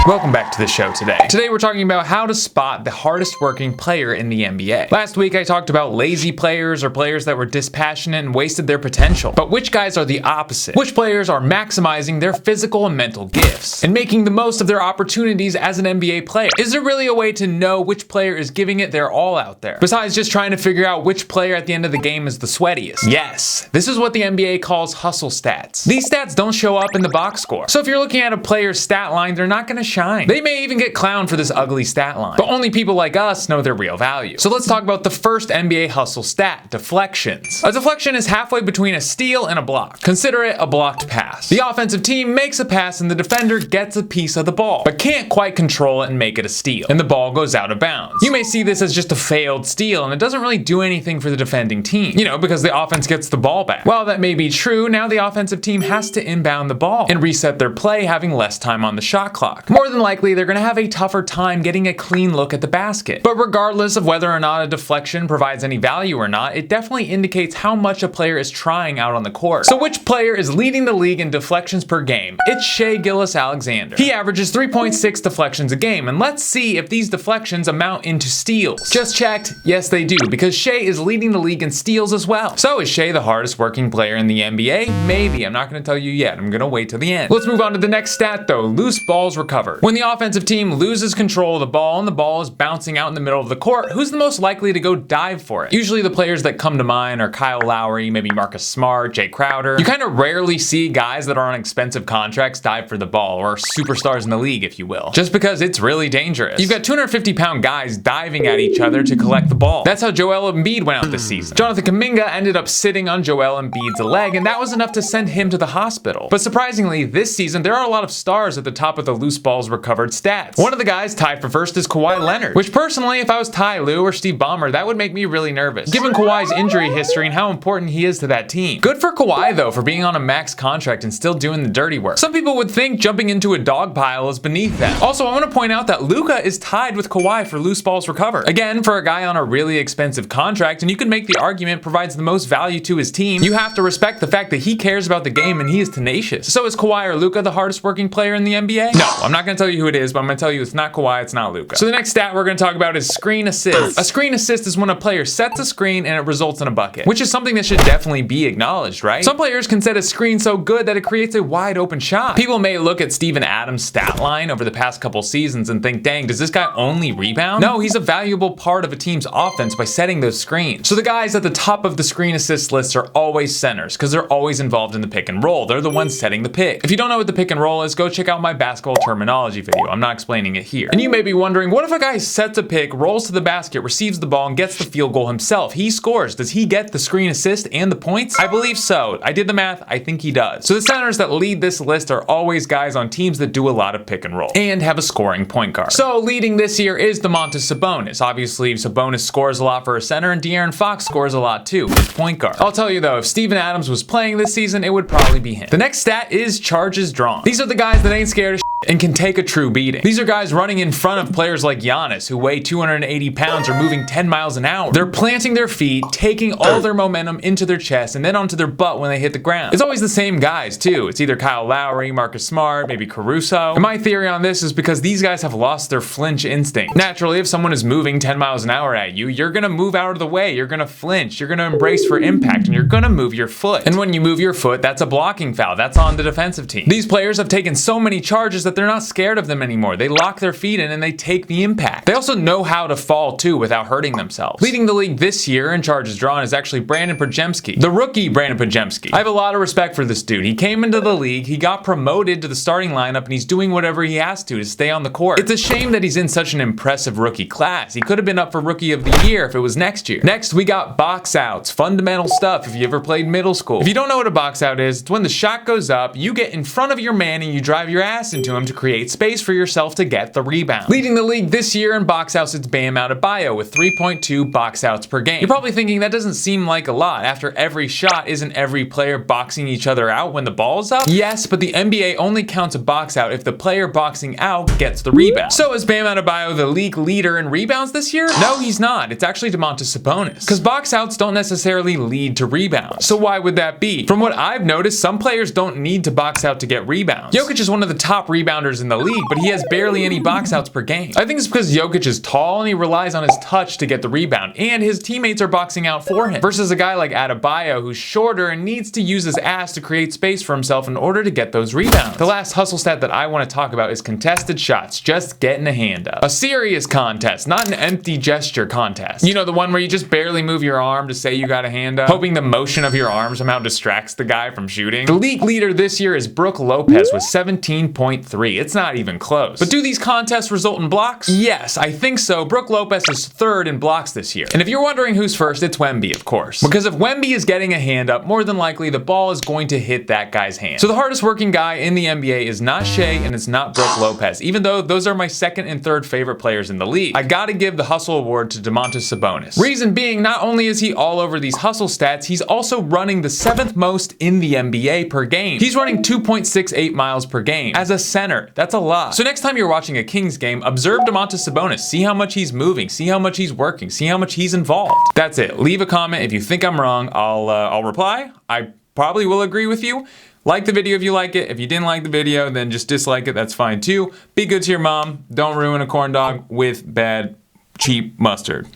Welcome back to the show today. Today we're talking about how to spot the hardest working player in the NBA. Last week I talked about lazy players or players that were dispassionate and wasted their potential. But which guys are the opposite? Which players are maximizing their physical and mental gifts and making the most of their opportunities as an NBA player? Is there really a way to know which player is giving it their all out there, besides just trying to figure out which player at the end of the game is the sweatiest? Yes, this is what the NBA calls hustle stats. These stats don't show up in the box score. So if you're looking at a player's stat line, they're not going to shine. They may even get clowned for this ugly stat line, but only people like us know their real value. So let's talk about the first NBA hustle stat, deflections. A deflection is halfway between a steal and a block. Consider it a blocked pass. The offensive team makes a pass and the defender gets a piece of the ball, but can't quite control it and make it a steal, and the ball goes out of bounds. You may see this as just a failed steal, and it doesn't really do anything for the defending team, because the offense gets the ball back. While that may be true, now the offensive team has to inbound the ball and reset their play, having less time on the shot clock. More than likely, they're going to have a tougher time getting a clean look at the basket. But regardless of whether or not a deflection provides any value or not, it definitely indicates how much a player is trying out on the court. So which player is leading the league in deflections per game? It's Shai Gilgeous-Alexander. He averages 3.6 deflections a game, and let's see if these deflections amount into steals. Just checked, yes they do, because Shai is leading the league in steals as well. So is Shai the hardest working player in the NBA? Maybe. I'm not going to tell you yet. I'm going to wait till the end. Let's move on to the next stat though, loose balls recovered. When the offensive team loses control of the ball and the ball is bouncing out in the middle of the court, who's the most likely to go dive for it? Usually the players that come to mind are Kyle Lowry, maybe Marcus Smart, Jay Crowder. You kind of rarely see guys that are on expensive contracts dive for the ball, or superstars in the league, if you will, just because it's really dangerous. You've got 250-pound guys diving at each other to collect the ball. That's how Joel Embiid went out this season. Jonathan Kuminga ended up sitting on Joel Embiid's leg, and that was enough to send him to the hospital. But surprisingly, this season, there are a lot of stars at the top of the loose balls recovered stats. One of the guys tied for first is Kawhi Leonard, which personally, if I was Ty Lue or Steve Ballmer, that would make me really nervous, given Kawhi's injury history and how important he is to that team. Good for Kawhi though, for being on a max contract and still doing the dirty work. Some people would think jumping into a dog pile is beneath them. Also, I want to point out that Luka is tied with Kawhi for loose balls recovered. Again, for a guy on a really expensive contract, and you can make the argument provides the most value to his team, you have to respect the fact that he cares about the game and he is tenacious. So is Kawhi or Luka the hardest working player in the NBA? No, I'm not going to tell you who it is, but I'm going to tell you it's not Kawhi, it's not Luka. So the next stat we're going to talk about is screen assists. A screen assist is when a player sets a screen and it results in a bucket, which is something that should definitely be acknowledged, right? Some players can set a screen so good that it creates a wide open shot. People may look at Steven Adams' stat line over the past couple seasons and think, dang, does this guy only rebound? No, he's a valuable part of a team's offense by setting those screens. So the guys at the top of the screen assist list are always centers, because they're always involved in the pick and roll. They're the ones setting the pick. If you don't know what the pick and roll is, go check out my basketball terminology video. I'm not explaining it here. And you may be wondering, what if a guy sets a pick, rolls to the basket, receives the ball, and gets the field goal himself? He scores. Does he get the screen assist and the points? I believe so. I did the math. I think he does. So the centers that lead this list are always guys on teams that do a lot of pick and roll and have a scoring point guard. So leading this year is Domantas Sabonis. Obviously, Sabonis scores a lot for a center, and De'Aaron Fox scores a lot too as point guard. I'll tell you though, if Steven Adams was playing this season, it would probably be him. The next stat is charges drawn. These are the guys that ain't scared of and can take a true beating. These are guys running in front of players like Giannis, who weigh 280 pounds or moving 10 miles an hour. They're planting their feet, taking all their momentum into their chest and then onto their butt when they hit the ground. It's always the same guys too. It's either Kyle Lowry, Marcus Smart, maybe Caruso. And my theory on this is because these guys have lost their flinch instinct. Naturally, if someone is moving 10 miles an hour at you, you're gonna move out of the way, you're gonna flinch, you're gonna embrace for impact, and you're gonna move your foot. And when you move your foot, that's a blocking foul. That's on the defensive team. These players have taken so many charges that they're not scared of them anymore. They lock their feet in and they take the impact. They also know how to fall too without hurting themselves. Leading the league this year in charges drawn is actually Brandon Podziemski, the rookie Brandon Podziemski. I have a lot of respect for this dude. He came into the league, he got promoted to the starting lineup, and he's doing whatever he has to stay on the court. It's a shame that he's in such an impressive rookie class. He could have been up for rookie of the year if it was next year. Next, we got box outs. Fundamental stuff if you ever played middle school. If you don't know what a box out is, it's when the shot goes up, you get in front of your man and you drive your ass into him to create space for yourself to get the rebound. Leading the league this year in box outs, it's Bam Adebayo with 3.2 box outs per game. You're probably thinking that doesn't seem like a lot. After every shot, isn't every player boxing each other out when the ball's up? Yes, but the NBA only counts a box out if the player boxing out gets the rebound. So is Bam Adebayo the league leader in rebounds this year? No, he's not. It's actually Domantas Sabonis. Because box outs don't necessarily lead to rebounds. So why would that be? From what I've noticed, some players don't need to box out to get rebounds. Jokic is one of the top rebounders rebounders in the league, but he has barely any box outs per game. I think it's because Jokic is tall and he relies on his touch to get the rebound, and his teammates are boxing out for him, versus a guy like Adebayo who's shorter and needs to use his ass to create space for himself in order to get those rebounds. The last hustle stat that I want to talk about is contested shots, just getting a hand up. A serious contest, not an empty gesture contest. You know, the one where you just barely move your arm to say you got a hand up, hoping the motion of your arm somehow distracts the guy from shooting. The league leader this year is Brook Lopez with 17.3. It's not even close. But do these contests result in blocks? Yes, I think so. Brook Lopez is third in blocks this year. And if you're wondering who's first, it's Wemby, of course. Because if Wemby is getting a hand up, more than likely the ball is going to hit that guy's hand. So the hardest working guy in the NBA is not Shai and it's not Brook Lopez, even though those are my second and third favorite players in the league. I gotta give the hustle award to Domantas Sabonis. Reason being, not only is he all over these hustle stats, he's also running the 7th most in the NBA per game. He's running 2.68 miles per game. As a center, that's a lot. So next time you're watching a Kings game, observe Domantas Sabonis. See how much he's moving, see how much he's working, see how much he's involved. That's it. Leave a comment if you think I'm wrong. I'll reply. I probably will agree with you. Like the video if you like it. If you didn't like the video, then just dislike it. That's fine too. Be good to your mom. Don't ruin a corn dog with bad, cheap mustard.